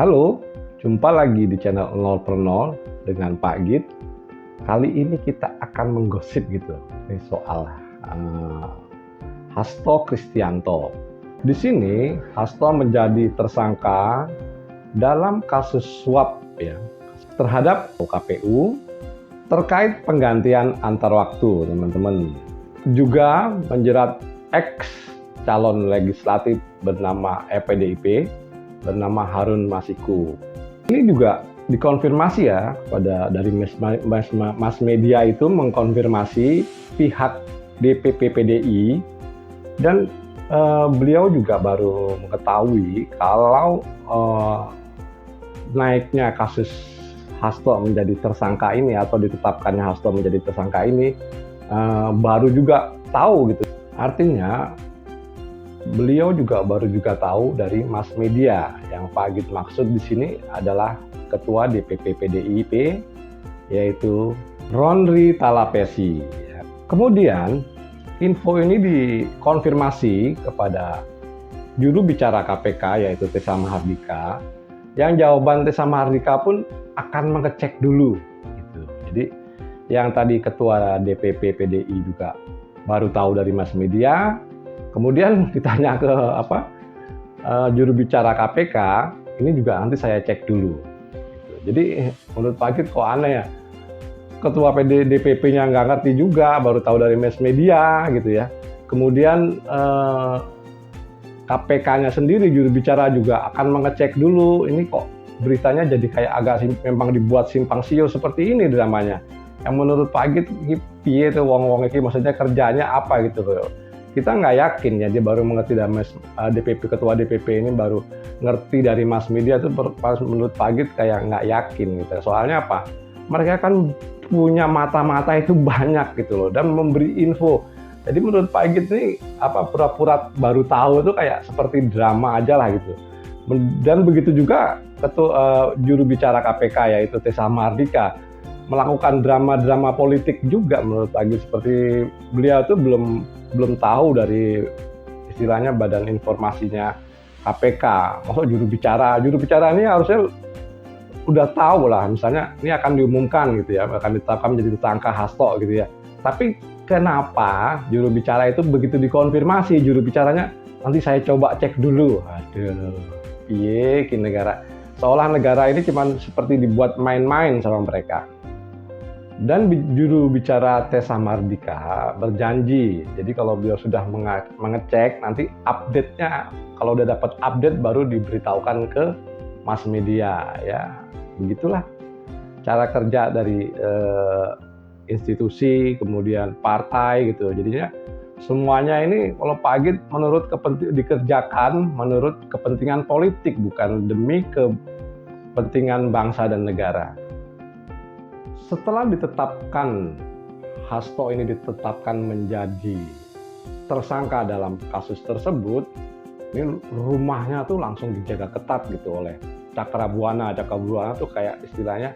Halo, jumpa lagi di channel 0 per 0 dengan Pak Git. Kali ini kita akan menggosip gitu, ini soal Hasto Kristianto. Di sini Hasto menjadi tersangka dalam kasus suap ya terhadap KPU terkait penggantian antar waktu, teman-teman. Juga menjerat ex calon legislatif bernama PDIP bernama Harun Masiku. Ini juga dikonfirmasi ya dari mass media itu mengkonfirmasi pihak DPP PDI dan beliau juga baru mengetahui kalau naiknya kasus Hasto menjadi tersangka ini atau ditetapkannya Hasto menjadi tersangka ini baru juga tahu gitu. Artinya beliau juga baru tahu dari mass media. Yang Pak Git maksud di sini adalah Ketua DPP PDIP, yaitu Ronri Talapesi. Kemudian info ini dikonfirmasi kepada juru bicara KPK, yaitu Tessa Mahardika. Yang jawaban Tessa Mahardika pun akan mengecek dulu. Gitu. Jadi yang tadi Ketua DPP PDI juga baru tahu dari mass media. Kemudian ditanya ke juru bicara KPK, ini juga nanti saya cek dulu. Jadi menurut Pak Git kok aneh ya, Ketua DPP-nya nggak ngerti juga, baru tahu dari mass media gitu ya. Kemudian KPK-nya sendiri, juru bicara juga akan mengecek dulu, ini kok beritanya jadi kayak agak memang dibuat simpang siur seperti ini dramanya. Yang menurut Pak Git, piye tuh wong-wong iki, maksudnya kerjanya apa gitu loh. Kita nggak yakin ya, dia baru mengerti dari DPP, Ketua DPP ini baru ngerti dari mass media itu menurut Pak Git kayak nggak yakin gitu. Soalnya apa? Mereka kan punya mata-mata itu banyak gitu loh dan memberi info. Jadi menurut Pak Git ini pura-pura baru tahu itu kayak seperti drama aja lah gitu. Dan begitu juga juru bicara KPK yaitu Tessa Mahardika melakukan drama-drama politik juga menurut Pak Git, seperti beliau itu belum tahu dari istilahnya badan informasinya KPK. Maksud juru bicara ini harusnya udah tahu lah, misalnya ini akan diumumkan gitu ya, akan ditetapkan menjadi tersangka Hasto gitu ya. Tapi kenapa juru bicara itu begitu dikonfirmasi juru bicaranya, nanti saya coba cek dulu. Aduh, piye ki negara. Seolah negara ini cuma seperti dibuat main-main sama mereka. Dan juru bicara Tessa Mahardika berjanji, jadi kalau beliau sudah mengecek, nanti update-nya, kalau udah dapat update baru diberitahukan ke mass media ya. Begitulah cara kerja dari institusi, kemudian partai gitu. Jadinya semuanya ini kalau Pak Git menurut dikerjakan menurut kepentingan politik, bukan demi kepentingan bangsa dan negara. Setelah ditetapkan, Hasto ini ditetapkan menjadi tersangka dalam kasus tersebut, ini rumahnya tuh langsung dijaga ketat gitu oleh Cakrabuana. Cakrabuana tuh kayak istilahnya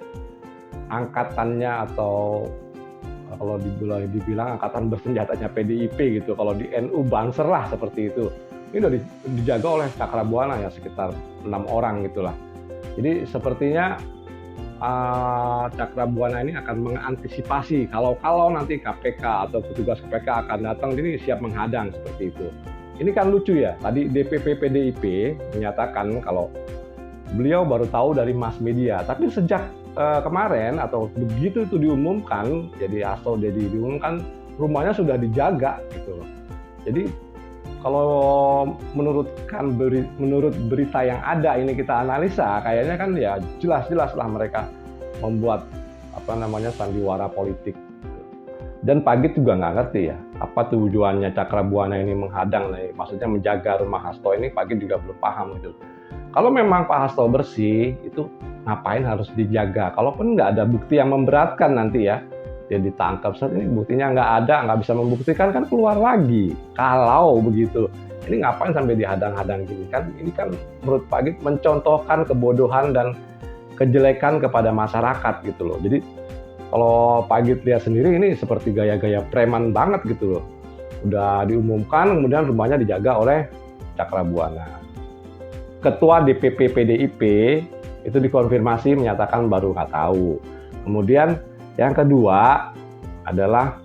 angkatannya, atau kalau dibilang angkatan bersenjatanya PDIP gitu. Kalau di NU Banser lah seperti itu. Ini udah dijaga oleh Cakrabuana ya, sekitar 6 orang gitulah. Jadi sepertinya Cakrabuana ini akan mengantisipasi kalau nanti KPK atau petugas KPK akan datang, ini siap menghadang seperti itu. Ini kan lucu ya, tadi DPP PDIP menyatakan kalau beliau baru tahu dari mass media, tapi sejak kemarin atau begitu itu diumumkan, jadi Hasto diumumkan, rumahnya sudah dijaga gitu loh. Jadi kalau menurut berita yang ada ini kita analisa, kayaknya kan ya jelas lah mereka membuat sandiwara politik. Dan Pak Git juga nggak ngerti ya apa tujuannya Cakrabuana ini menghadang, maksudnya menjaga rumah Hasto ini. Pak Git juga belum paham gitu. Kalau memang Pak Hasto bersih, itu ngapain harus dijaga? Kalaupun nggak ada bukti yang memberatkan nanti ya, dia ditangkap, saat ini buktinya nggak ada, nggak bisa membuktikan, kan keluar lagi. Kalau begitu, ini ngapain sampai dihadang-hadang gini kan? Ini kan menurut Pak Git mencontohkan kebodohan dan kejelekan kepada masyarakat gitu loh. Jadi kalau Pak Git lihat sendiri, ini seperti gaya-gaya preman banget gitu loh. Udah diumumkan, kemudian rumahnya dijaga oleh Cakrabuana. Ketua DPP PDIP Itu dikonfirmasi menyatakan baru nggak tahu. Kemudian yang kedua adalah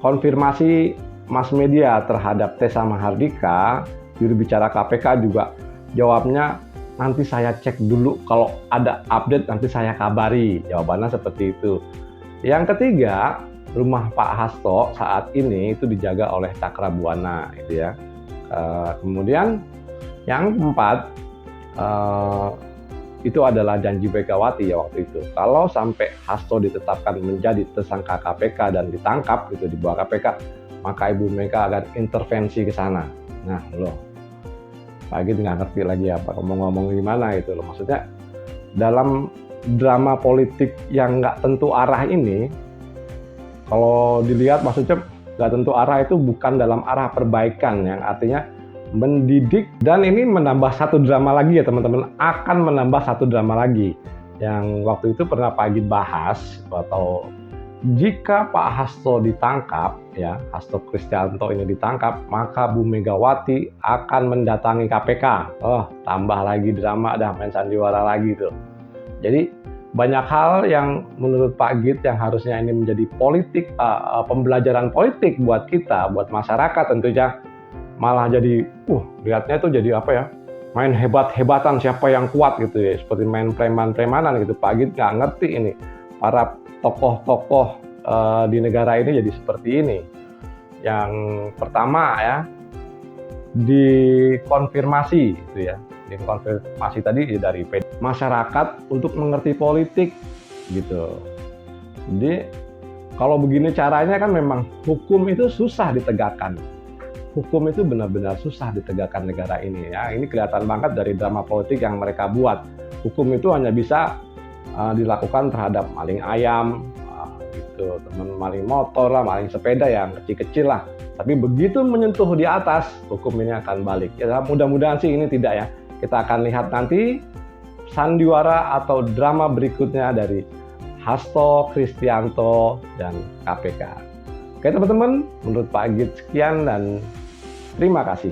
konfirmasi mass media terhadap Tessa Mahardika, juru bicara KPK juga jawabnya nanti saya cek dulu, kalau ada update nanti saya kabari. Jawabannya seperti itu. Yang ketiga, rumah Pak Hasto saat ini itu dijaga oleh Cakrabuana, gitu ya. Kemudian yang keempat, itu adalah janji Megawati ya waktu itu. Kalau sampai Hasto ditetapkan menjadi tersangka KPK dan ditangkap gitu di bawah KPK, maka Ibu Mega akan intervensi ke sana. Nah, loh, Pak Agit nggak ngerti lagi apa ngomong-ngomong gimana itu loh. Maksudnya dalam drama politik yang nggak tentu arah ini, kalau dilihat maksudnya nggak tentu arah itu bukan dalam arah perbaikan, yang artinya mendidik, dan ini menambah satu drama lagi ya teman-teman, akan menambah satu drama lagi yang waktu itu pernah Pak Agit bahas, atau jika Pak Hasto ditangkap ya, Hasto Kristianto ini ditangkap, maka Bu Megawati akan mendatangi KPK. Oh, tambah lagi drama dah, main sandiwara lagi tuh. Jadi banyak hal yang menurut Pak Agit yang harusnya ini menjadi politik, pembelajaran politik buat kita, buat masyarakat tentunya, malah jadi lihatnya itu jadi apa ya, main hebat-hebatan siapa yang kuat gitu ya, seperti main preman-premanan gitu. Pak Agit nggak ngerti ini para tokoh-tokoh di negara ini jadi seperti ini. Yang pertama ya, dikonfirmasi gitu ya, dikonfirmasi tadi ya dari masyarakat untuk mengerti politik gitu. Jadi kalau begini caranya kan memang hukum itu susah ditegakkan. Hukum itu benar-benar susah ditegakkan negara ini ya. Ini kelihatan banget dari drama politik yang mereka buat. Hukum itu hanya bisa dilakukan terhadap maling ayam, gitu, teman maling motor lah, maling sepeda yang kecil-kecil lah. Tapi begitu menyentuh di atas, hukum ini akan balik. Ya, mudah-mudahan sih ini tidak ya. Kita akan lihat nanti sandiwara atau drama berikutnya dari Hasto Kristianto dan KPK. Oke teman-teman, menurut Pak Agit sekian dan terima kasih.